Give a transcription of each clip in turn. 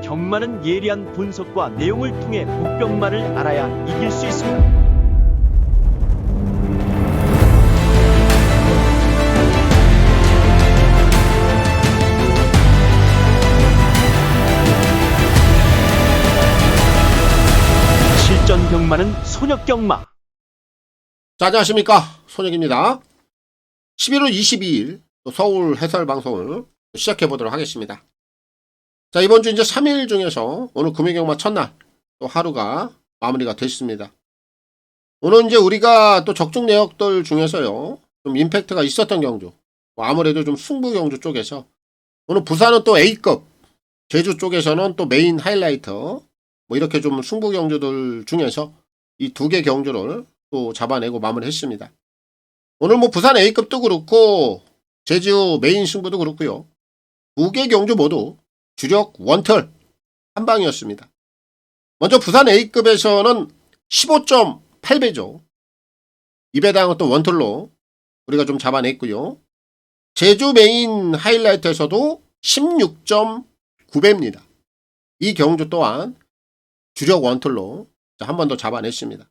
경마는 예리한 분석과 내용을 통해 복병마를 알아야 이길 수 있습니다. 실전 경마는 손역 경마. 자, 안녕하십니까. 손혁입니다. 11월 22일 또 서울 해설 방송을 시작해 보도록 하겠습니다. 자, 이번 주 이제 3일 중에서 오늘 금요경마 첫날 또 하루가 마무리가 됐습니다. 오늘 이제 우리가 또 적중 내역들 중에서요, 좀 임팩트가 있었던 경주, 아무래도 좀 승부 경주 쪽에서 오늘 부산은 또 A급, 제주 쪽에서는 또 메인 하이라이트, 이렇게 좀 승부 경주들 중에서 이 두 개 경주를 또 잡아내고 마무리했습니다. 오늘 부산 A급도 그렇고 제주 메인 승부도 그렇고요. 두 개 경주 모두 주력 원털 한 방이었습니다. 먼저 부산 A급에서는 15.8배죠. 2배당은 또 원털로 우리가 좀 잡아냈고요. 제주 메인 하이라이트에서도 16.9배입니다. 이 경주 또한 주력 원털로 한 번 더 잡아냈습니다.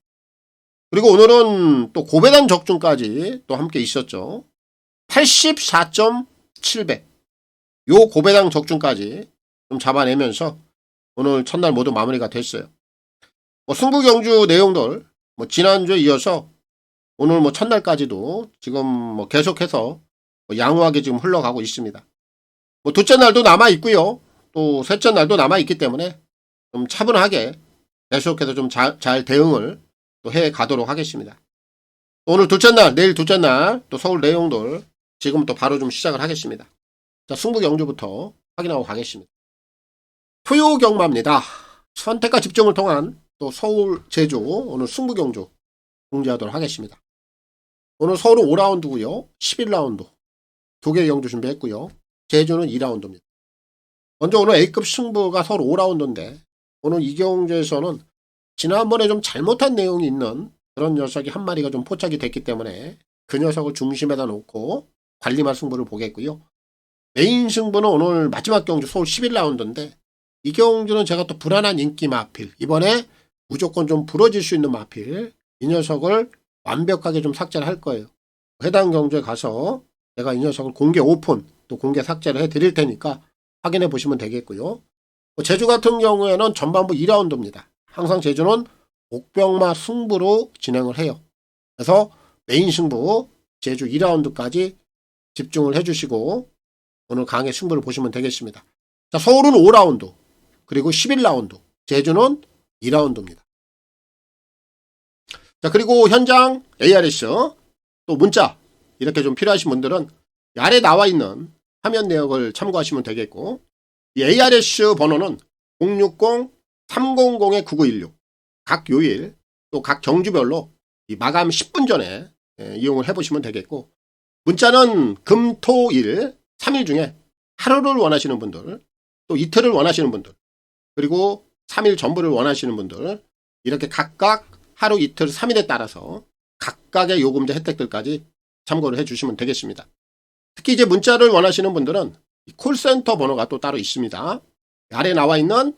그리고 오늘은 또 고배당 적중까지 또 함께 있었죠. 84.7배. 요 고배당 적중까지 좀 잡아내면서 오늘 첫날 모두 마무리가 됐어요. 승부 경주 내용들 지난주에 이어서 오늘 첫날까지도 지금 계속해서 양호하게 지금 흘러가고 있습니다. 둘째 날도 남아 있고요. 또 셋째 날도 남아 있기 때문에 좀 차분하게 계속해서 좀 잘 대응을 또 해 가도록 하겠습니다. 오늘 둘째 날, 내일 둘째 날 또 서울 내용들 지금 또 바로 좀 시작을 하겠습니다. 자, 승부 경주부터 확인하고 가겠습니다. 토요 경마입니다. 선택과 집중을 통한 또 서울, 제주 오늘 승부 경주 공지하도록 하겠습니다. 오늘 서울은 5라운드고요. 11라운드 두 개 경주 준비했고요. 제주는 2라운드입니다. 먼저 오늘 A급 승부가 서울 5라운드인데 오늘 이 경주에서는 지난번에 좀 잘못한 내용이 있는 그런 녀석이 한 마리가 좀 포착이 됐기 때문에 그 녀석을 중심에다 놓고 관리만 승부를 보겠고요. 메인 승부는 오늘 마지막 경주 서울 11라운드인데 이 경주는 제가 또 불안한 인기 마필, 이번에 무조건 좀 부러질 수 있는 마필, 이 녀석을 완벽하게 좀 삭제를 할 거예요. 해당 경주에 가서 제가 이 녀석을 공개 오픈 또 공개 삭제를 해드릴 테니까 확인해 보시면 되겠고요. 제주 같은 경우에는 전반부 2라운드입니다. 항상 제주는 복병마 승부로 진행을 해요. 그래서 메인 승부 제주 2라운드까지 집중을 해주시고 오늘 강의 승부를 보시면 되겠습니다. 자, 서울은 5라운드 그리고 11라운드, 제주는 2라운드입니다. 자, 그리고 현장 ARS 또 문자 이렇게 좀 필요하신 분들은 아래 나와 있는 화면 내역을 참고하시면 되겠고, 이 ARS 번호는 060-300-9916 각 요일 또 각 경주별로 이 마감 10분 전에 이용을 해보시면 되겠고, 문자는 금, 토, 일 3일 중에 하루를 원하시는 분들, 또 이틀을 원하시는 분들, 그리고 3일 전부를 원하시는 분들, 이렇게 각각 하루, 이틀, 3일에 따라서 각각의 요금제 혜택들까지 참고를 해주시면 되겠습니다. 특히 이제 문자를 원하시는 분들은 콜센터 번호가 또 따로 있습니다. 아래 나와 있는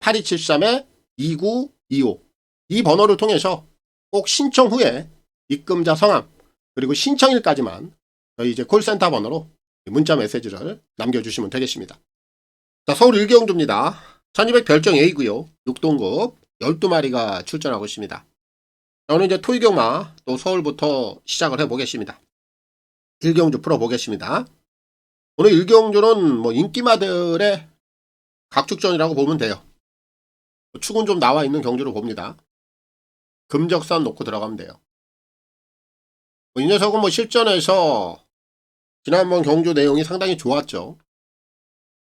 010-8273-2925 이 번호를 통해서 꼭 신청 후에 입금자 성함 그리고 신청일까지만 저희 이제 콜센터 번호로 문자 메시지를 남겨주시면 되겠습니다. 자, 서울 1경주입니다. 1200 별정 A고요. 6동급 12마리가 출전하고 있습니다. 오늘 이제 토이경마 또 서울부터 시작을 해보겠습니다. 1경주 풀어보겠습니다. 오늘 1경주는 인기마들의 각축전이라고 보면 돼요. 축은 좀 나와 있는 경주로 봅니다. 금적산 놓고 들어가면 돼요. 이 녀석은 실전에서 지난번 경주 내용이 상당히 좋았죠.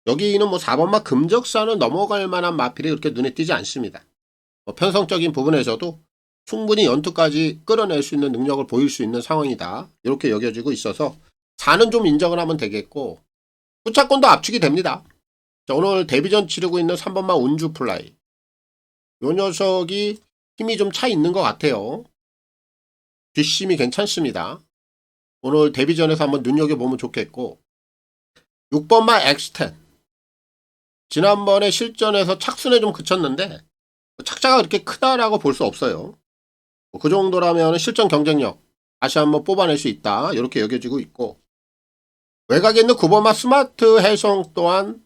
여기는 4번마 금적산을 넘어갈 만한 마필이 그렇게 눈에 띄지 않습니다. 편성적인 부분에서도 충분히 연투까지 끌어낼 수 있는 능력을 보일 수 있는 상황이다. 이렇게 여겨지고 있어서 4는 좀 인정을 하면 되겠고, 후차권도 압축이 됩니다. 자, 오늘 데뷔전 치르고 있는 3번마 운주 플라이. 요 녀석이 힘이 좀 차 있는 것 같아요. 뒷심이 괜찮습니다. 오늘 데뷔전에서 한번 눈여겨보면 좋겠고, 6번마 엑스텐. 지난번에 실전에서 착순에 좀 그쳤는데 착자가 그렇게 크다라고 볼 수 없어요. 그 정도라면 실전 경쟁력 다시 한번 뽑아낼 수 있다 이렇게 여겨지고 있고, 외곽에 있는 9번마 스마트 해성 또한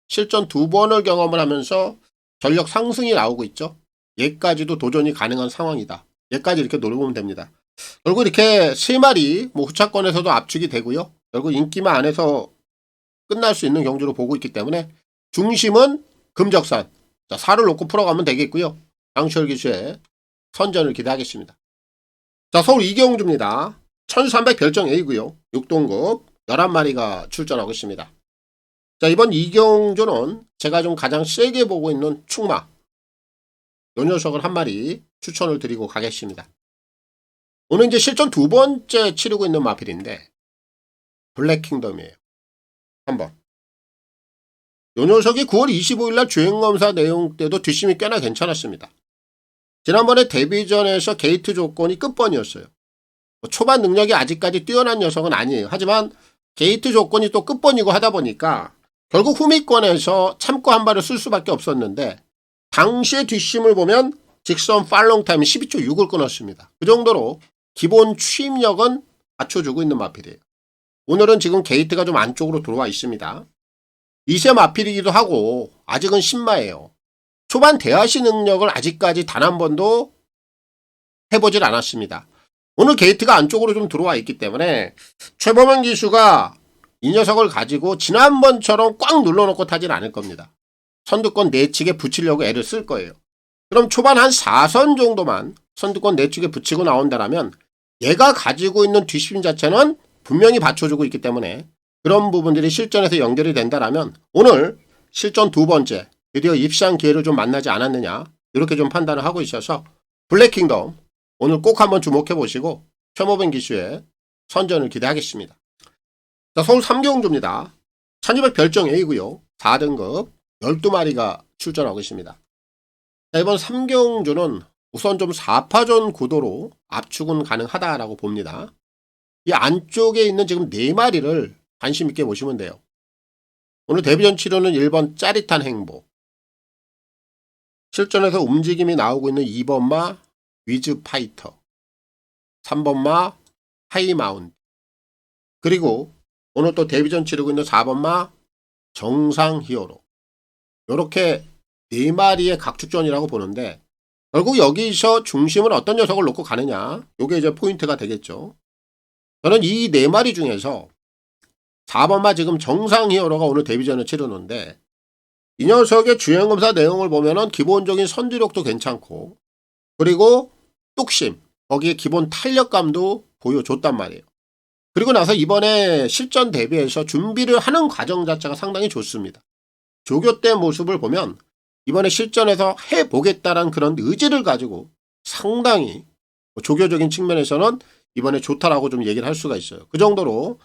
실전 2번을 경험을 하면서 전력 상승이 나오고 있죠. 얘까지도 도전이 가능한 상황이다. 얘까지 이렇게 노려보면 됩니다. 결국 이렇게 3마리 후차권에서도 압축이 되고요. 결국 인기만 안에서 끝날 수 있는 경주로 보고 있기 때문에 중심은 금적산. 자, 4를 놓고 풀어가면 되겠고요. 장철 기수의 선전을 기대하겠습니다. 자, 서울 이경주입니다. 1300 별정 A고요. 6동급 11마리가 출전하고 있습니다. 자, 이번 이경주는 제가 좀 가장 세게 보고 있는 충마. 요 녀석을 한 마리 추천을 드리고 가겠습니다. 오늘 이제 실전 2번째 치르고 있는 마필인데 블랙킹덤이에요. 한번. 요 녀석이 9월 25일날 주행검사 내용 때도 뒷심이 꽤나 괜찮았습니다. 지난번에 데뷔전에서 게이트 조건이 끝번이었어요. 초반 능력이 아직까지 뛰어난 녀석은 아니에요. 하지만 게이트 조건이 또 끝번이고 하다 보니까 결국 후미권에서 참고 한 발을 쓸 수밖에 없었는데, 당시의 뒷심을 보면 직선 팔롱 타임이 12초 6을 끊었습니다. 그 정도로 기본 추임력은 받쳐주고 있는 마필이에요. 오늘은 지금 게이트가 좀 안쪽으로 들어와 있습니다. 2세 마필이기도 하고 아직은 신마예요. 초반 대하시 능력을 아직까지 단 한 번도 해보질 않았습니다. 오늘 게이트가 안쪽으로 좀 들어와 있기 때문에 최범현 기수가 이 녀석을 가지고 지난번처럼 꽉 눌러놓고 타진 않을 겁니다. 선두권 내측에 붙이려고 애를 쓸 거예요. 그럼 초반 한 4선 정도만 선두권 내측에 붙이고 나온다면 얘가 가지고 있는 뒷심 자체는 분명히 받쳐주고 있기 때문에 그런 부분들이 실전에서 연결이 된다면 오늘 실전 2번째 드디어 입상 기회를 좀 만나지 않았느냐 이렇게 좀 판단을 하고 있어서 블랙킹덤 오늘 꼭 한번 주목해 보시고 최모뱅 기수의 선전을 기대하겠습니다. 자, 서울 3경주입니다. 1200 별정 A고요. 4등급 12마리가 출전하고 있습니다. 자, 이번 3경주는 우선 좀 4파전 구도로 압축은 가능하다라고 봅니다. 이 안쪽에 있는 지금 4마리를 관심 있게 보시면 돼요. 오늘 데뷔전 치료는 1번 짜릿한 행복, 실전에서 움직임이 나오고 있는 2번마 위즈 파이터, 3번마 하이마운트, 그리고 오늘 또 데뷔전 치르고 있는 4번마 정상 히어로. 이렇게 4마리의 각축전이라고 보는데 결국 여기서 중심을 어떤 녀석을 놓고 가느냐, 이게 이제 포인트가 되겠죠. 저는 이 4마리 중에서 4번마 지금 정상 히어로가 오늘 데뷔전을 치르는데 이 녀석의 주행검사 내용을 보면은 기본적인 선두력도 괜찮고 그리고 뚝심, 거기에 기본 탄력감도 보여줬단 말이에요. 그리고 나서 이번에 실전 대비해서 준비를 하는 과정 자체가 상당히 좋습니다. 조교 때 모습을 보면 이번에 실전에서 해보겠다라는 그런 의지를 가지고 상당히 조교적인 측면에서는 이번에 좋다라고 좀 얘기를 할 수가 있어요. 그 정도로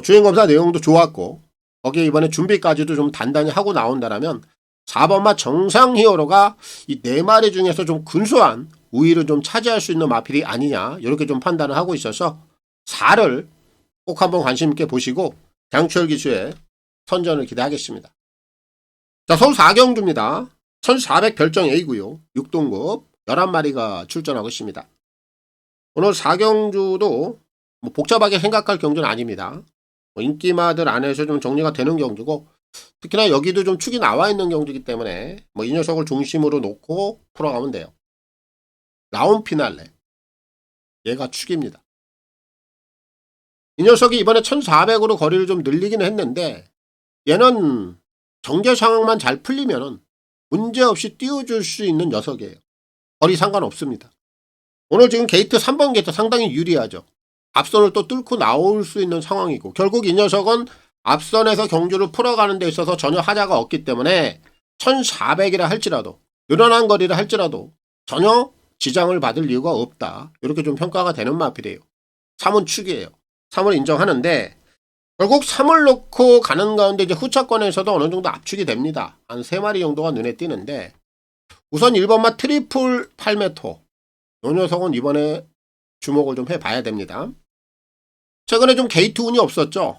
주행검사 내용도 좋았고 거기에 이번에 준비까지도 좀 단단히 하고 나온다면 4번마 정상 히어로가 이 4마리 중에서 좀 근소한 우위를 좀 차지할 수 있는 마필이 아니냐 이렇게 좀 판단을 하고 있어서 4를 꼭 한번 관심 있게 보시고 장철 기수의 선전을 기대하겠습니다. 자, 서울 4경주입니다. 1400 별정 A고요. 6동급 11마리가 출전하고 있습니다. 오늘 4경주도 복잡하게 생각할 경주는 아닙니다. 인기마들 안에서 좀 정리가 되는 경주고 특히나 여기도 좀 축이 나와 있는 경주이기 때문에 이 녀석을 중심으로 놓고 풀어가면 돼요. 라운 피날레, 얘가 축입니다. 이 녀석이 이번에 1400으로 거리를 좀 늘리기는 했는데 얘는 정제 상황만 잘 풀리면 문제없이 띄워줄 수 있는 녀석이에요. 거리 상관없습니다. 오늘 지금 게이트 3번 게이트 상당히 유리하죠. 앞선을 또 뚫고 나올 수 있는 상황이고 결국 이 녀석은 앞선에서 경주를 풀어가는 데 있어서 전혀 하자가 없기 때문에 1400이라 할지라도 늘어난 거리를 할지라도 전혀 지장을 받을 이유가 없다. 이렇게 좀 평가가 되는 마필이에요. 3은 축이에요. 3을 인정하는데 결국 3을 놓고 가는 가운데 이제 후차권에서도 어느 정도 압축이 됩니다. 한 3마리 정도가 눈에 띄는데 우선 1번마 트리플 팔메토, 이 녀석은 이번에 주목을 좀 해봐야 됩니다. 최근에 좀 게이트 운이 없었죠.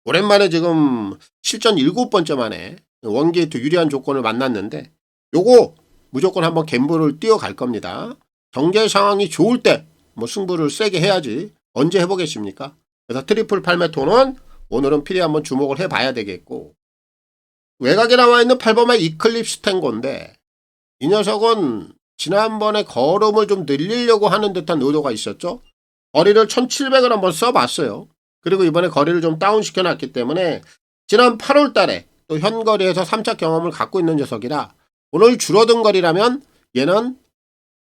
오랜만에 지금 실전 7번째 만에 원게이트 유리한 조건을 만났는데 요거 무조건 한번 갬블을 뛰어갈 겁니다. 경제 상황이 좋을 때 뭐 승부를 세게 해야지 언제 해보겠습니까? 그래서 트리플 팔메토는 오늘은 필히 한번 주목을 해봐야 되겠고, 외곽에 나와 있는 8번의 이클립스 탱고인데 이 녀석은 지난번에 걸음을 좀 늘리려고 하는 듯한 의도가 있었죠. 거리를 1700을 한번 써봤어요. 그리고 이번에 거리를 좀 다운시켜 놨기 때문에 지난 8월 달에 또 현거리에서 3차 경험을 갖고 있는 녀석이라 오늘 줄어든 거리라면 얘는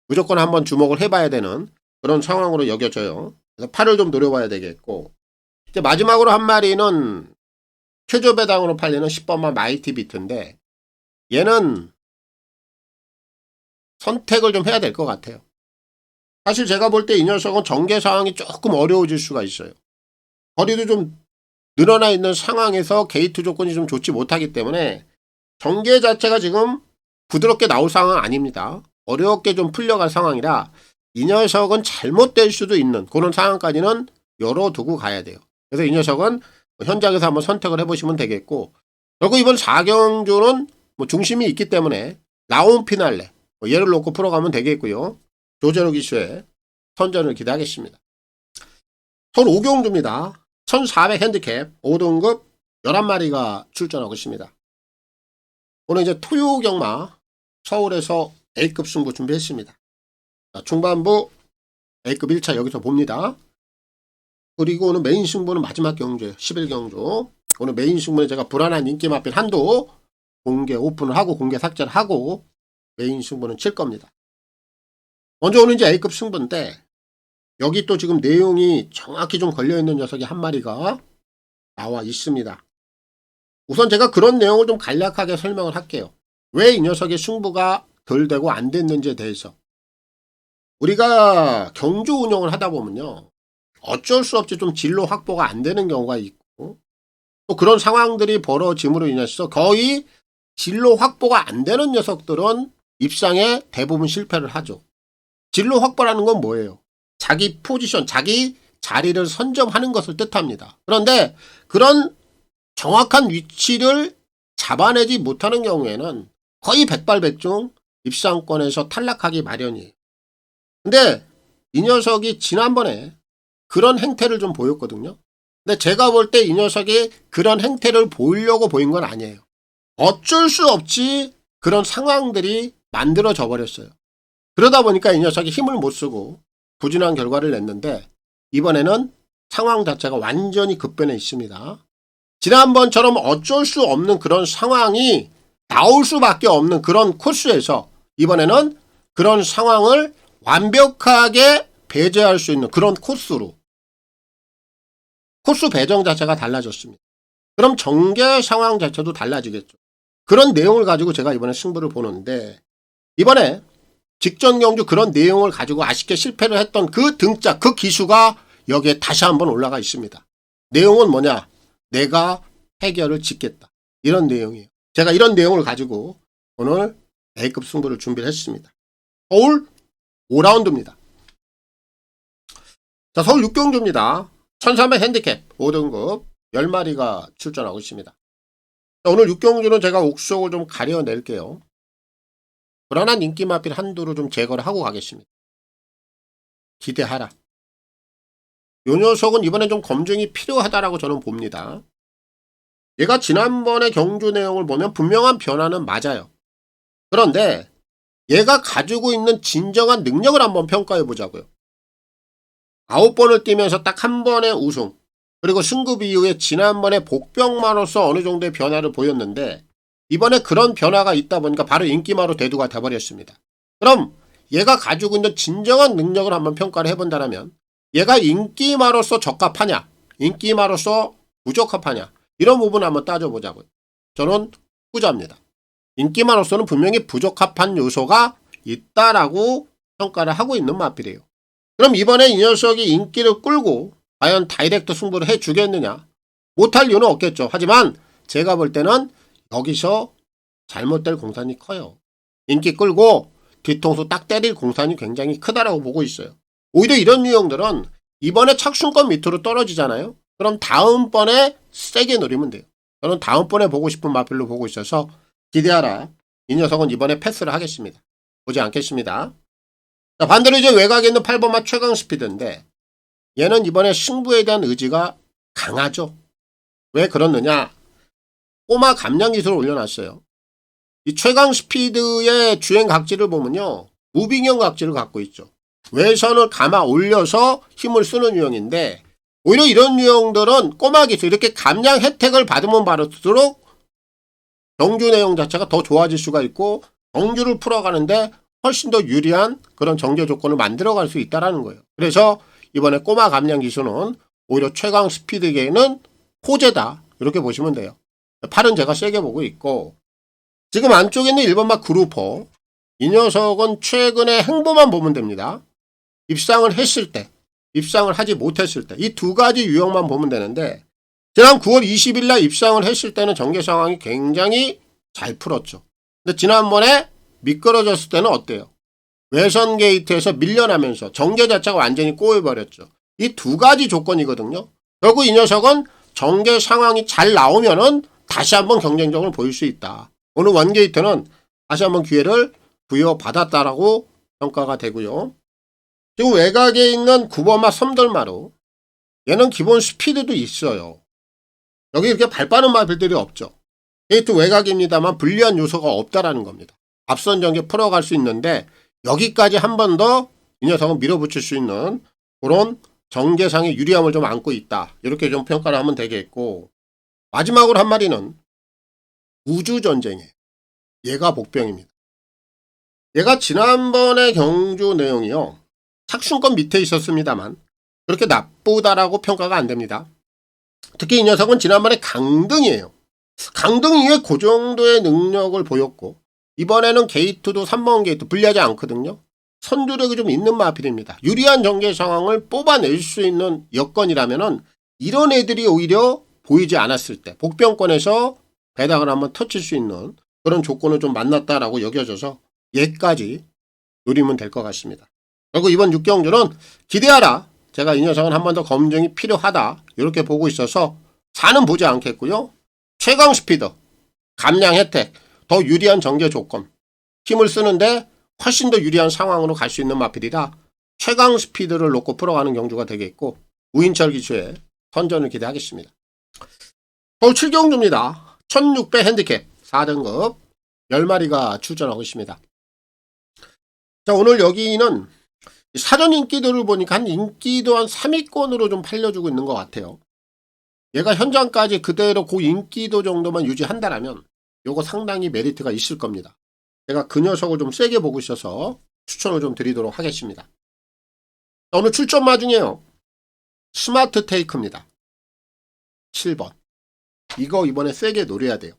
무조건 한번 주목을 해봐야 되는 그런 상황으로 여겨져요. 그래서 8을 좀 노려봐야 되겠고, 이제 마지막으로 한 마리는 최저 배당으로 팔리는 10번만 마이티 비트인데 얘는 선택을 좀 해야 될 것 같아요. 사실 제가 볼 때 이 녀석은 전개 상황이 조금 어려워질 수가 있어요. 거리도 좀 늘어나 있는 상황에서 게이트 조건이 좀 좋지 못하기 때문에 전개 자체가 지금 부드럽게 나올 상황은 아닙니다. 어렵게 좀 풀려갈 상황이라 이 녀석은 잘못될 수도 있는 그런 상황까지는 열어두고 가야 돼요. 그래서 이 녀석은 현장에서 한번 선택을 해보시면 되겠고, 결국 이번 4경주는 뭐 중심이 있기 때문에 라운 피날레 얘를 놓고 풀어가면 되겠고요. 조재록 이슈에 선전을 기대하겠습니다. 서울 5경주입니다. 1400 핸디캡 5등급 11마리가 출전하고 있습니다. 오늘 이제 토요 경마 서울에서 A급 승부 준비했습니다. 자, 중반부 A급 1차 여기서 봅니다. 그리고 오늘 메인 승부는 마지막 경주예요. 11경주. 오늘 메인 승부에 제가 불안한 인기 맛빈 한도 공개 오픈을 하고 공개 삭제를 하고 메인 승부는 칠 겁니다. 먼저 오늘 이제 A급 승부인데 여기 또 지금 내용이 정확히 좀 걸려있는 녀석이 한 마리가 나와 있습니다. 우선 제가 그런 내용을 좀 간략하게 설명을 할게요. 왜 이 녀석의 승부가 덜 되고 안 됐는지에 대해서. 우리가 경주 운영을 하다 보면요, 어쩔 수 없이 좀 진로 확보가 안 되는 경우가 있고, 또 그런 상황들이 벌어짐으로 인해서 거의 진로 확보가 안 되는 녀석들은 입상에 대부분 실패를 하죠. 진로 확보라는 건 뭐예요? 자기 포지션, 자기 자리를 선점하는 것을 뜻합니다. 그런데 그런 정확한 위치를 잡아내지 못하는 경우에는 거의 백발백중 입상권에서 탈락하기 마련이에요. 근데 이 녀석이 지난번에 그런 행태를 좀 보였거든요. 근데 제가 볼 때 이 녀석이 그런 행태를 보이려고 보인 건 아니에요. 어쩔 수 없이 그런 상황들이 만들어져 버렸어요. 그러다 보니까 이 녀석이 힘을 못 쓰고 부진한 결과를 냈는데 이번에는 상황 자체가 완전히 급변해 있습니다. 지난번처럼 어쩔 수 없는 그런 상황이 나올 수밖에 없는 그런 코스에서 이번에는 그런 상황을 완벽하게 배제할 수 있는 그런 코스로 코스 배정 자체가 달라졌습니다. 그럼 전개 상황 자체도 달라지겠죠. 그런 내용을 가지고 제가 이번에 승부를 보는데 이번에 직전 경주 그런 내용을 가지고 아쉽게 실패를 했던 그 등짝, 그 기수가 여기에 다시 한번 올라가 있습니다. 내용은 뭐냐? 내가 해결을 짓겠다. 이런 내용이에요. 제가 이런 내용을 가지고 오늘 A급 승부를 준비를 했습니다. 서울 5라운드입니다. 자, 서울 6경주입니다. 1300 핸디캡 5등급 10마리가 출전하고 있습니다. 자, 오늘 6경주는 제가 옥석을 좀 가려낼게요. 불안한 인기 마필 한두를 좀 제거를 하고 가겠습니다. 기대하라. 요 녀석은 이번에 좀 검증이 필요하다라고 저는 봅니다. 얘가 지난번에 경주 내용을 보면 분명한 변화는 맞아요. 그런데 얘가 가지고 있는 진정한 능력을 한번 평가해 보자고요. 9번을 뛰면서 딱 한 번의 우승, 그리고 승급 이후에 지난번에 복병마로서 어느 정도의 변화를 보였는데 이번에 그런 변화가 있다 보니까 바로 인기마로 대두가 돼버렸습니다. 그럼 얘가 가지고 있는 진정한 능력을 한번 평가를 해본다면 얘가 인기마로서 적합하냐, 인기마로서 부적합하냐, 이런 부분 한번 따져보자고요. 저는 후자입니다. 인기마로서는 분명히 부적합한 요소가 있다라고 평가를 하고 있는 마필이에요. 그럼 이번에 이 녀석이 인기를 끌고 과연 다이렉트 승부를 해주겠느냐? 못할 이유는 없겠죠. 하지만 제가 볼 때는 여기서 잘못될 공산이 커요. 인기 끌고 뒤통수 딱 때릴 공산이 굉장히 크다라고 보고 있어요. 오히려 이런 유형들은 이번에 착순권 밑으로 떨어지잖아요. 그럼 다음번에 세게 노리면 돼요. 저는 다음번에 보고 싶은 마필로 보고 있어서 기대하라. 이 녀석은 이번에 패스를 하겠습니다. 보지 않겠습니다. 자, 반대로 이제 외곽에 있는 8번마 최강 스피드인데 얘는 이번에 승부에 대한 의지가 강하죠. 왜 그렇느냐? 꼬마 감량 기술을 올려놨어요. 이 최강 스피드의 주행 각지를 보면요. 무빙형 각지를 갖고 있죠. 외선을 감아 올려서 힘을 쓰는 유형인데 오히려 이런 유형들은 꼬마 기술 이렇게 감량 혜택을 받으면 받을수록 경주 내용 자체가 더 좋아질 수가 있고 경주를 풀어가는데 훨씬 더 유리한 그런 정제 조건을 만들어갈 수 있다는 거예요. 그래서 이번에 꼬마 감량 기술은 오히려 최강 스피드계에는 호재다 이렇게 보시면 돼요. 팔은 제가 세게 보고 있고 지금 안쪽에 있는 1번마 그루퍼 이 녀석은 최근에 행보만 보면 됩니다. 입상을 했을 때 입상을 하지 못했을 때 이 두 가지 유형만 보면 되는데 지난 9월 20일 날 입상을 했을 때는 전개 상황이 굉장히 잘 풀었죠. 근데 지난번에 미끄러졌을 때는 어때요? 외선 게이트에서 밀려나면서 전개 자체가 완전히 꼬여버렸죠. 이 두 가지 조건이거든요. 결국 이 녀석은 전개 상황이 잘 나오면은 다시 한번 경쟁력을 보일 수 있다. 오늘 원게이트는 다시 한번 기회를 부여받았다라고 평가가 되고요. 지금 외곽에 있는 9번마 섬돌마루 얘는 기본 스피드도 있어요. 여기 이렇게 발 빠른 마필들이 없죠. 게이트 외곽입니다만 불리한 요소가 없다라는 겁니다. 앞선 전개 풀어갈 수 있는데 여기까지 한 번 더 이 녀석은 밀어붙일 수 있는 그런 전개상의 유리함을 좀 안고 있다. 이렇게 좀 평가를 하면 되겠고 마지막으로 한 마리는 우주전쟁이에요. 얘가 복병입니다. 얘가 지난번에 경주 내용이요. 착순권 밑에 있었습니다만 그렇게 나쁘다라고 평가가 안 됩니다. 특히 이 녀석은 지난번에 강등이에요. 강등 이후에 그 정도의 능력을 보였고 이번에는 게이트도 3번 게이트 불리하지 않거든요. 선두력이 좀 있는 마필입니다. 유리한 전개 상황을 뽑아낼 수 있는 여건이라면은 이런 애들이 오히려 보이지 않았을 때 복병권에서 배당을 한번 터칠 수 있는 그런 조건을 좀 만났다라고 여겨져서 얘까지 노리면 될 것 같습니다. 그리고 이번 6경주는 기대하라. 제가 이 녀석은 한 번 더 검증이 필요하다. 이렇게 보고 있어서 4는 보지 않겠고요. 최강 스피드, 감량 혜택, 더 유리한 전개 조건, 힘을 쓰는데 훨씬 더 유리한 상황으로 갈 수 있는 마필이라 최강 스피드를 놓고 풀어가는 경주가 되겠고 우인철 기수의 선전을 기대하겠습니다. 서울 7경주입니다. 1600 핸디캡 4등급 10마리가 출전하고 있습니다. 자, 오늘 여기는 사전 인기도를 보니까 한 인기도 한 3위권으로 좀 팔려주고 있는 것 같아요. 얘가 현장까지 그대로 그 인기도 정도만 유지한다라면 요거 상당히 메리트가 있을 겁니다. 제가 그 녀석을 좀 세게 보고 있어서 추천을 좀 드리도록 하겠습니다. 자, 오늘 출전마 중에요. 스마트 테이크입니다. 7번. 이거 이번에 세게 노려야 돼요.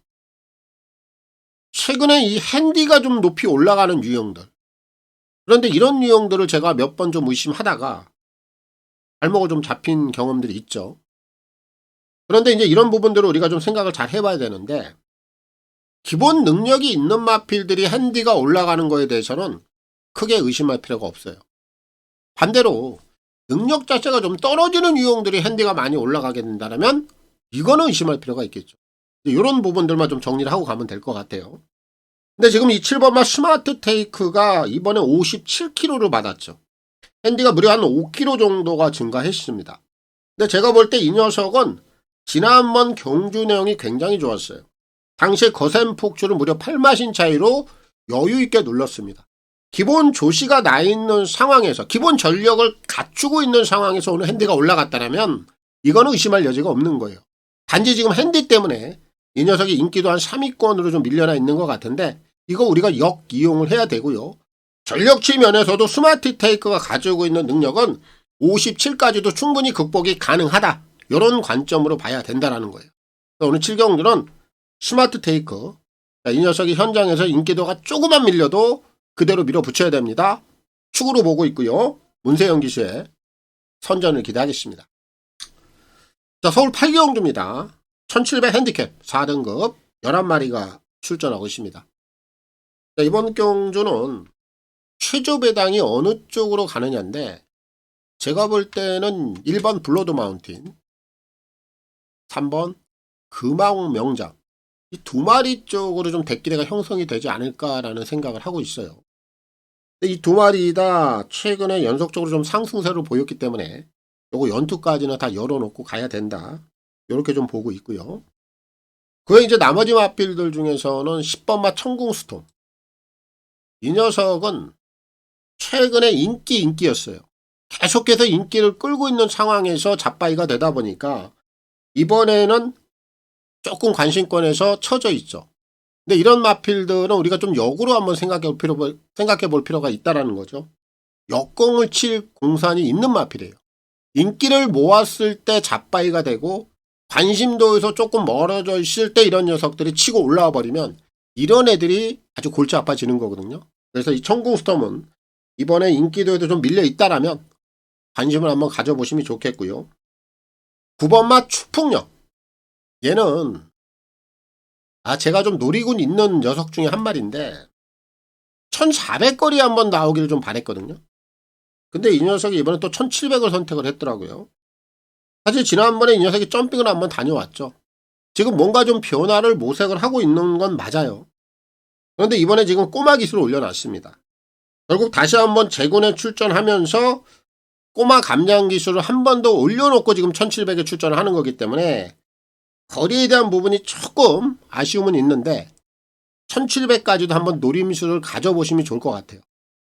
최근에 이 핸디가 좀 높이 올라가는 유형들. 그런데 이런 유형들을 제가 몇 번 좀 의심하다가 발목을 좀 잡힌 경험들이 있죠. 그런데 이제 이런 부분들을 우리가 좀 생각을 잘 해봐야 되는데 기본 능력이 있는 마필들이 핸디가 올라가는 거에 대해서는 크게 의심할 필요가 없어요. 반대로 능력 자체가 좀 떨어지는 유형들이 핸디가 많이 올라가게 된다면 이거는 의심할 필요가 있겠죠. 이런 부분들만 좀 정리를 하고 가면 될 것 같아요. 근데 지금 이 7번마 스마트 테이크가 이번에 57kg를 받았죠. 핸디가 무려 한 5kg 정도가 증가했습니다. 근데 제가 볼 때 이 녀석은 지난번 경주 내용이 굉장히 좋았어요. 당시에 거센 폭주를 무려 8마신 차이로 여유있게 눌렀습니다. 기본 조시가 나 있는 상황에서 기본 전력을 갖추고 있는 상황에서 오늘 핸디가 올라갔다면 이거는 의심할 여지가 없는 거예요. 단지 지금 핸디 때문에 이 녀석이 인기도 한 3위권으로 좀 밀려나 있는 것 같은데 이거 우리가 역이용을 해야 되고요. 전력치 면에서도 스마트 테이크가 가지고 있는 능력은 57까지도 충분히 극복이 가능하다. 이런 관점으로 봐야 된다는 거예요. 오늘 7경주는 스마트 테이크. 이 녀석이 현장에서 인기도가 조금만 밀려도 그대로 밀어붙여야 됩니다. 축으로 보고 있고요. 문세영 기수의 선전을 기대하겠습니다. 자, 서울 8경주입니다. 1700 핸디캡 4등급 11마리가 출전하고 있습니다. 자, 이번 경주는 최저 배당이 어느 쪽으로 가느냐인데 제가 볼 때는 1번 블러드 마운틴, 3번 금왕 명장 이 두 마리 쪽으로 좀 대기대가 형성이 되지 않을까라는 생각을 하고 있어요. 이 두 마리 다 최근에 연속적으로 좀 상승세를 보였기 때문에 요거 연투까지는 다 열어놓고 가야 된다. 이렇게 좀 보고 있고요. 그에 이제 나머지 마필들 중에서는 10번마 천궁스톰. 이 녀석은 최근에 인기였어요. 계속해서 인기를 끌고 있는 상황에서 잡바이가 되다 보니까 이번에는 조금 관심권에서 처져 있죠. 근데 이런 마필들은 우리가 좀 역으로 한번 생각해 볼 필요가 있다라는 거죠. 역공을 칠 공산이 있는 마필이에요. 인기를 모았을 때 잡바이가 되고 관심도에서 조금 멀어져 있을 때 이런 녀석들이 치고 올라와 버리면 이런 애들이 아주 골치 아파지는 거거든요. 그래서 이 천궁스톰은 이번에 인기도에도 좀 밀려 있다라면 관심을 한번 가져보시면 좋겠고요. 9번마 추풍령. 얘는 제가 좀 노리고 있는 녀석 중에 한 마리인데 1400거리 한번 나오기를 좀 바랬거든요. 근데 이 녀석이 이번에 또 1700을 선택을 했더라고요. 사실 지난번에 이 녀석이 점핑을 한번 다녀왔죠. 지금 뭔가 좀 변화를 모색을 하고 있는 건 맞아요. 그런데 이번에 지금 꼬마 기술을 올려놨습니다. 결국 다시 한번 제군에 출전하면서 꼬마 감량 기술을 한 번 더 올려놓고 지금 1700에 출전을 하는 거기 때문에 거리에 대한 부분이 조금 아쉬움은 있는데 1700까지도 한번 노림수를 가져보시면 좋을 것 같아요.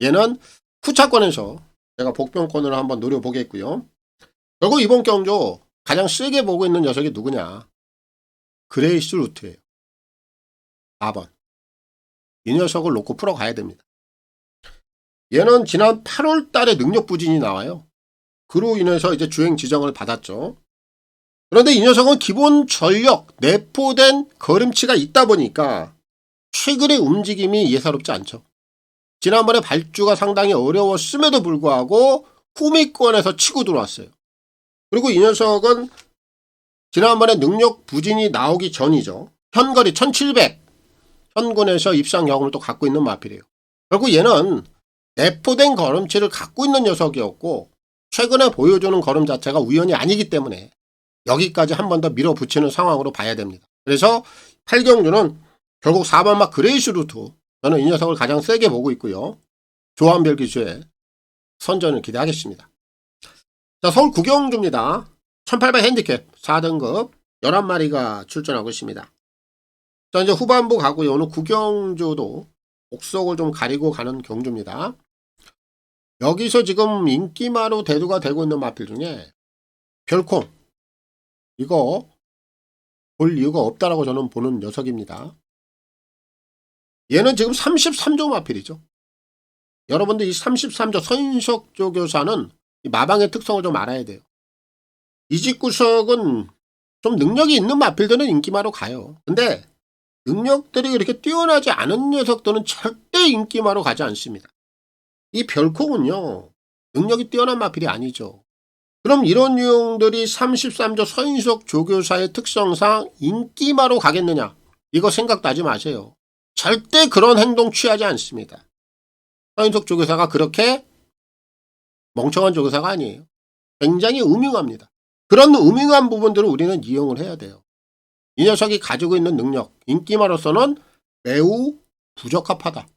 얘는 후차권에서 제가 복병권으로 한번 노려보겠고요. 결국 이번 경주 가장 세게 보고 있는 녀석이 누구냐? 그레이스 루트예요. 4번. 이 녀석을 놓고 풀어가야 됩니다. 얘는 지난 8월 달에 능력 부진이 나와요. 그로 인해서 이제 주행 지정을 받았죠. 그런데 이 녀석은 기본 전력, 내포된 걸음치가 있다 보니까 최근의 움직임이 예사롭지 않죠. 지난번에 발주가 상당히 어려웠음에도 불구하고 후미권에서 치고 들어왔어요. 그리고 이 녀석은 지난번에 능력 부진이 나오기 전이죠. 현거리 1700 현군에서 입상 경험을 또 갖고 있는 마필이에요. 결국 얘는 내포된 걸음치를 갖고 있는 녀석이었고 최근에 보여주는 걸음 자체가 우연이 아니기 때문에 여기까지 한 번 더 밀어붙이는 상황으로 봐야 됩니다. 그래서 8경주는 결국 4번마 그레이스 루트 저는 이 녀석을 가장 세게 보고 있고요. 조한별 기수의 선전을 기대하겠습니다. 자, 서울 구경주입니다. 1800 핸디캡 4등급 11마리가 출전하고 있습니다. 자, 이제 후반부 가고요. 오늘 구경주도 옥석을 좀 가리고 가는 경주입니다. 여기서 지금 인기마로 대두가 되고 있는 마필 중에 별콩 이거 볼 이유가 없다라고 저는 보는 녀석입니다. 얘는 지금 33조 마필이죠. 여러분들 이 33조 선인석 조교사는 이 마방의 특성을 좀 알아야 돼요. 이 집구석은 좀 능력이 있는 마필들은 인기마로 가요. 근데 능력들이 그렇게 뛰어나지 않은 녀석들은 절대 인기마로 가지 않습니다. 이 별콩은요. 능력이 뛰어난 마필이 아니죠. 그럼 이런 유형들이 33조 서인석 조교사의 특성상 인기마로 가겠느냐? 이거 생각도 하지 마세요. 절대 그런 행동 취하지 않습니다. 서인석 조교사가 그렇게 멍청한 조교사가 아니에요. 굉장히 음흉합니다. 그런 음흉한 부분들을 우리는 이용을 해야 돼요. 이 녀석이 가지고 있는 능력, 인기마로서는 매우 부적합하다.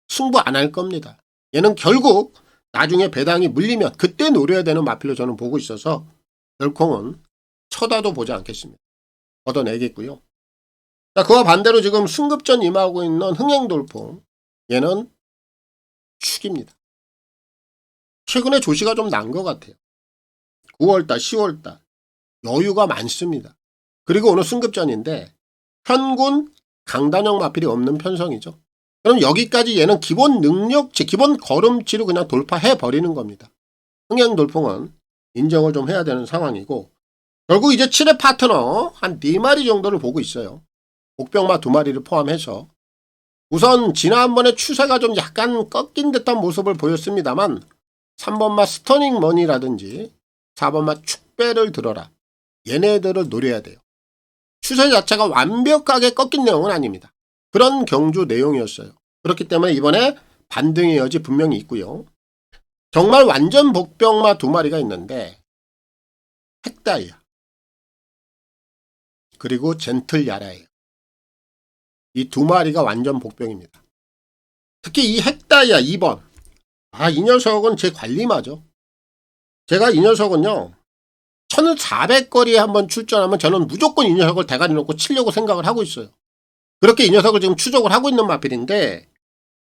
승부 안 할 겁니다. 얘는 결국 나중에 배당이 물리면 그때 노려야 되는 마필로 저는 보고 있어서 별콩은 쳐다도 보지 않겠습니다. 걷어내겠고요. 자, 그와 반대로 지금 승급전 임하고 있는 흥행돌풍 얘는 축입니다. 최근에 조시가 좀 난 것 같아요. 9월달, 10월달 여유가 많습니다. 그리고 오늘 승급전인데 현군 강단형 마필이 없는 편성이죠. 그럼 여기까지 얘는 기본 능력치, 기본 걸음치로 그냥 돌파해 버리는 겁니다. 흥행돌풍은 인정을 좀 해야 되는 상황이고 결국 이제 7회 파트너 한 4마리 정도를 보고 있어요. 복병마 2마리를 포함해서 우선 지난번에 추세가 좀 약간 꺾인 듯한 모습을 보였습니다만 3번마 스터닝 머니라든지 4번마 축배를 들어라. 얘네들을 노려야 돼요. 추세 자체가 완벽하게 꺾인 내용은 아닙니다. 그런 경주 내용이었어요. 그렇기 때문에 이번에 반등의 여지 분명히 있고요. 정말 완전 복병마 2마리가 있는데 핵다이아. 그리고 젠틀야라예요. 이 두 마리가 완전 복병입니다. 특히 이 핵다이아 2번. 이 녀석은 제 관리마죠. 제가 이 녀석은요, 1400거리에 한번 출전하면 저는 무조건 이 녀석을 대가리 놓고 치려고 생각을 하고 있어요. 그렇게 이 녀석을 지금 추적을 하고 있는 마필인데,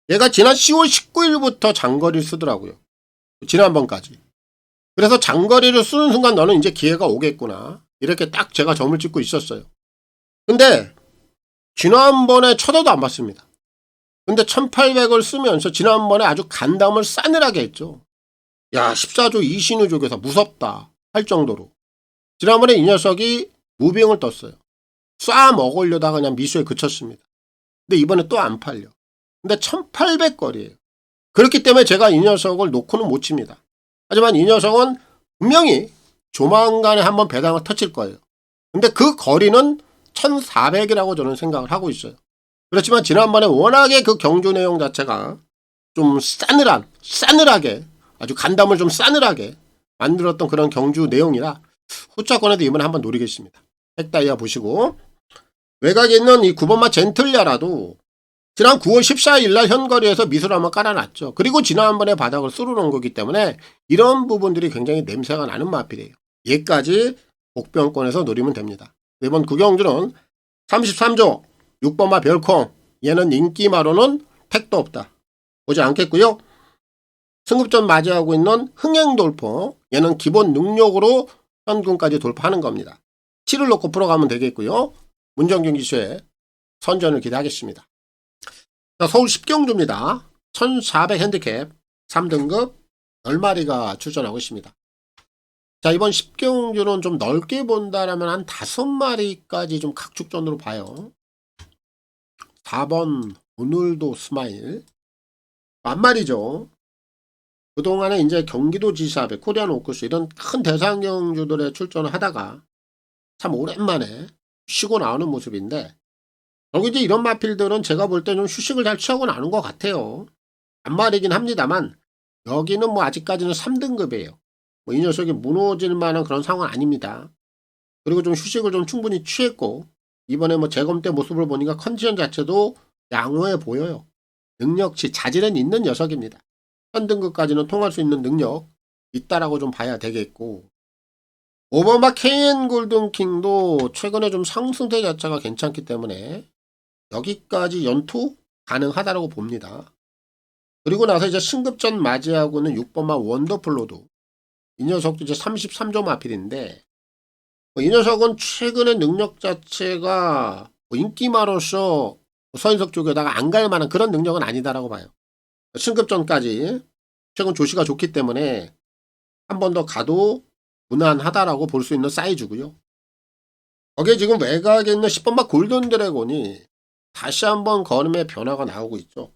얘가 지난 10월 19일부터 장거리를 쓰더라고요. 지난번까지. 그래서 장거리를 쓰는 순간 너는 이제 기회가 오겠구나. 이렇게 딱 제가 점을 찍고 있었어요. 근데 지난번에 쳐다도 안 봤습니다. 근데 1800을 쓰면서 지난번에 아주 간담을 싸늘하게 했죠. 야, 14조 이신우 쪽에서 무섭다 할 정도로. 지난번에 이 녀석이 무빙을 떴어요. 쏴 먹으려다가 그냥 미수에 그쳤습니다. 근데 이번에 또 안 팔려. 근데 1800거리예요. 그렇기 때문에 제가 이 녀석을 놓고는 못 칩니다. 하지만 이 녀석은 분명히 조만간에 한번 배당을 터칠 거예요. 근데 그 거리는 1400이라고 저는 생각을 하고 있어요. 그렇지만 지난번에 워낙에 그 경주 내용 자체가 좀 싸늘하게 아주 간담을 좀 싸늘하게 만들었던 그런 경주 내용이라 후차권에도 이번에 한번 노리겠습니다. 핵다이아 보시고, 외곽에 있는 이 9번마 젠틀야라도 지난 9월 14일 날 현거리에서 미수를 한번 깔아놨죠. 그리고 지난번에 바닥을 쓸어놓은 거기 때문에 이런 부분들이 굉장히 냄새가 나는 마필이에요. 얘까지 복병권에서 노리면 됩니다. 이번 구경주는 33조 6번마 별콩, 얘는 인기마로는 택도 없다. 보지 않겠고요. 승급전 맞이하고 있는 흥행돌포, 얘는 기본 능력으로 현금까지 돌파하는 겁니다. 7을 놓고 풀어가면 되겠고요. 문정경 기수의 선전을 기대하겠습니다. 자, 서울 10경주입니다. 1400 핸디캡 3등급 10마리가 출전하고 있습니다. 자, 이번 10경주는 좀 넓게 본다라면 한 5마리까지 좀 각축전으로 봐요. 4번 오늘도 스마일 만말이죠. 그동안에 이제 경기도 지사배, 코리안 오크스 이런 큰 대상 경주들에 출전을 하다가 참 오랜만에 쉬고 나오는 모습인데, 결국 이제 이런 마필들은 제가 볼 때 좀 휴식을 잘 취하고 나오는 것 같아요. 만말이긴 합니다만 여기는 뭐 아직까지는 3등급이에요. 이 녀석이 무너질 만한 그런 상황은 아닙니다. 그리고 좀 휴식을 좀 충분히 취했고, 이번에 뭐 재검 때 모습을 보니까 컨디션 자체도 양호해 보여요. 능력치, 자질은 있는 녀석입니다. 현등급까지는 통할 수 있는 능력 있다라고 좀 봐야 되겠고, 오버마 KN 골든킹도 최근에 좀 상승세 자체가 괜찮기 때문에 여기까지 연투 가능하다라고 봅니다. 그리고 나서 이제 승급전 맞이하고는 6번마 원더풀로도, 이 녀석도 이제 33조 마필인데, 이 녀석은 최근에 능력 자체가 인기마로서 서인석 쪽에다가 안 갈 만한 그런 능력은 아니다라고 봐요. 승급전까지 최근 조시가 좋기 때문에 한 번 더 가도 무난하다라고 볼 수 있는 사이즈고요. 거기에 지금 외곽에 있는 10번마 골든 드래곤이 다시 한번 걸음의 변화가 나오고 있죠.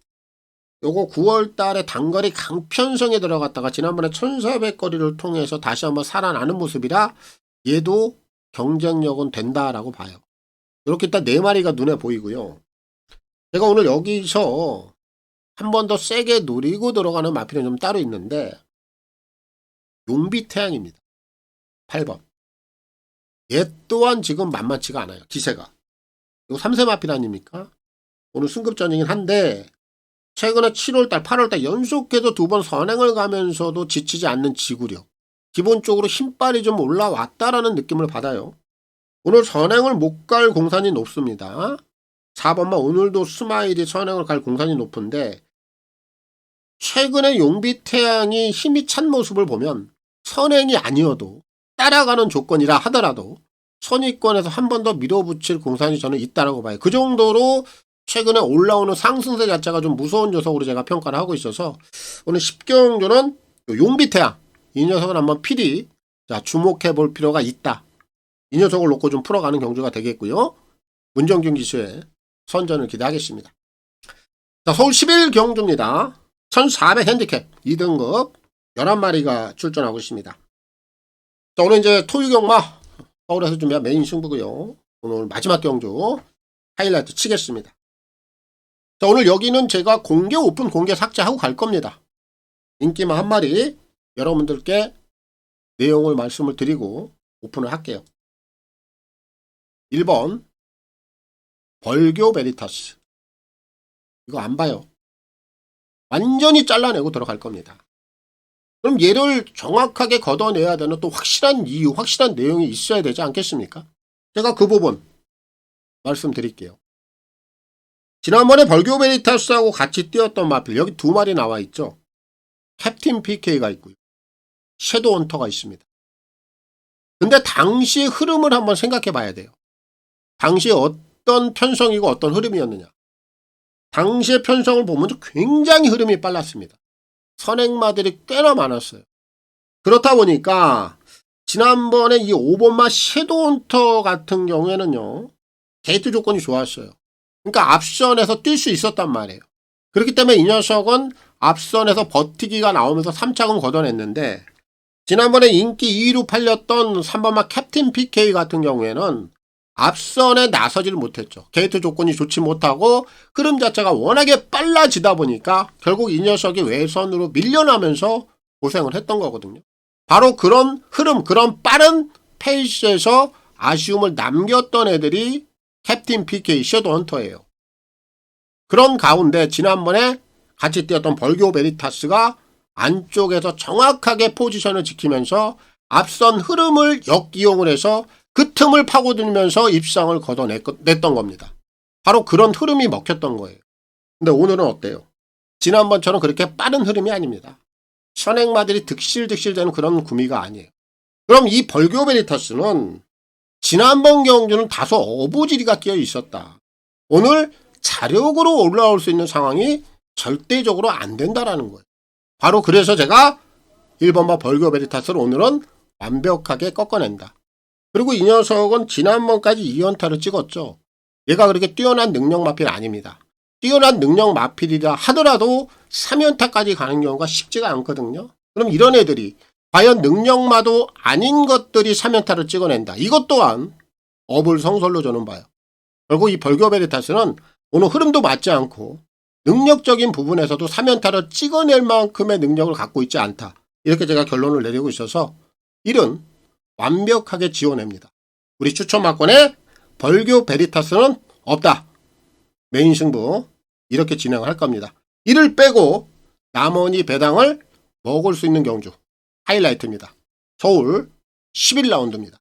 요거 9월 달에 단거리 강편성에 들어갔다가 지난번에 1400거리를 통해서 다시 한번 살아나는 모습이라 얘도 경쟁력은 된다라고 봐요. 이렇게 딱 4마리가 눈에 보이고요. 제가 오늘 여기서 한 번 더 세게 노리고 들어가는 마필은 좀 따로 있는데, 용비태양입니다. 8번. 얘 또한 지금 만만치가 않아요. 기세가. 이거 3세 마필 아닙니까? 오늘 승급전이긴 한데 최근에 7월달, 8월달 연속해서 2번 선행을 가면서도 지치지 않는 지구력. 기본적으로 힘빨이 좀 올라왔다라는 느낌을 받아요. 오늘 선행을 못 갈 공산이 높습니다. 4번만 오늘도 스마일이 선행을 갈 공산이 높은데, 최근에 용비태양이 힘이 찬 모습을 보면 선행이 아니어도 따라가는 조건이라 하더라도 선위권에서 한 번 더 밀어붙일 공산이 저는 있다라고 봐요. 그 정도로 최근에 올라오는 상승세 자체가 좀 무서운 녀석으로 제가 평가를 하고 있어서 오늘 10경주는 용비태양, 이 녀석을 한번 필히 주목해 볼 필요가 있다. 이 녀석을 놓고 좀 풀어가는 경주가 되겠고요. 문정균 기수의 선전을 기대하겠습니다. 자, 서울 11경주입니다. 1400 핸디캡 2등급 11마리가 출전하고 있습니다. 자, 오늘 이제 토유경마 서울에서 준비한 메인 승부고요. 오늘 마지막 경주 하이라이트 치겠습니다. 자, 오늘 여기는 제가 공개 오픈 공개 삭제하고 갈 겁니다. 인기마 한 마리 여러분들께 내용을 말씀을 드리고 오픈을 할게요. 1번 벌교 베리타스. 이거 안 봐요. 완전히 잘라내고 들어갈 겁니다. 그럼 얘를 정확하게 걷어내야 되는 또 확실한 이유, 확실한 내용이 있어야 되지 않겠습니까? 제가 그 부분 말씀드릴게요. 지난번에 벌교 베리타스하고 같이 뛰었던 마필, 여기 두 마리 나와 있죠. 캡틴 PK가 있고요. 섀도우 헌터가 있습니다. 근데 당시의 흐름을 한번 생각해 봐야 돼요. 당시에 어떤 편성이고 어떤 흐름이었느냐. 당시의 편성을 보면 굉장히 흐름이 빨랐습니다. 선행마들이 꽤나 많았어요. 그렇다 보니까 지난번에 이 5번마 섀도우 헌터 같은 경우에는요. 게이트 조건이 좋았어요. 그러니까 앞선에서 뛸 수 있었단 말이에요. 그렇기 때문에 이 녀석은 앞선에서 버티기가 나오면서 3착은 걷어냈는데 지난번에 인기 2위로 팔렸던 3번마 캡틴 PK 같은 경우에는 앞선에 나서질 못했죠. 게이트 조건이 좋지 못하고 흐름 자체가 워낙에 빨라지다 보니까 결국 이 녀석이 외선으로 밀려나면서 고생을 했던 거거든요. 바로 그런 흐름, 그런 빠른 페이스에서 아쉬움을 남겼던 애들이 캡틴 PK 섀도우 헌터예요. 그런 가운데 지난번에 같이 뛰었던 벌교 베리타스가 안쪽에서 정확하게 포지션을 지키면서 앞선 흐름을 역이용을 해서 그 틈을 파고들면서 입상을 걷어냈던 겁니다. 바로 그런 흐름이 먹혔던 거예요. 근데 오늘은 어때요? 지난번처럼 그렇게 빠른 흐름이 아닙니다. 선행마들이 득실득실되는 그런 구미가 아니에요. 그럼 이 벌교 베리타스는 지난번 경주는 다소 어부지리가 끼어 있었다. 오늘 자력으로 올라올 수 있는 상황이 절대적으로 안 된다라는 거예요. 바로 그래서 제가 1번마 벌교 베리타스를 오늘은 완벽하게 꺾어낸다. 그리고 이 녀석은 지난번까지 2연타를 찍었죠. 얘가 그렇게 뛰어난 능력 마필 아닙니다. 뛰어난 능력 마필이라 하더라도 3연타까지 가는 경우가 쉽지가 않거든요. 그럼 이런 애들이 과연 능력마도 아닌 것들이 3연타를 찍어낸다. 이것 또한 어불성설로 저는 봐요. 결국 이 벌교 베리타스는 오늘 흐름도 맞지 않고 능력적인 부분에서도 3연타를 찍어낼 만큼의 능력을 갖고 있지 않다. 이렇게 제가 결론을 내리고 있어서 일은 완벽하게 지워냅니다. 우리 추천 막권에 벌교 베리타스는 없다. 메인 승부 이렇게 진행을 할 겁니다. 이를 빼고 나머지 배당을 먹을 수 있는 경주 하이라이트입니다. 서울 11라운드입니다.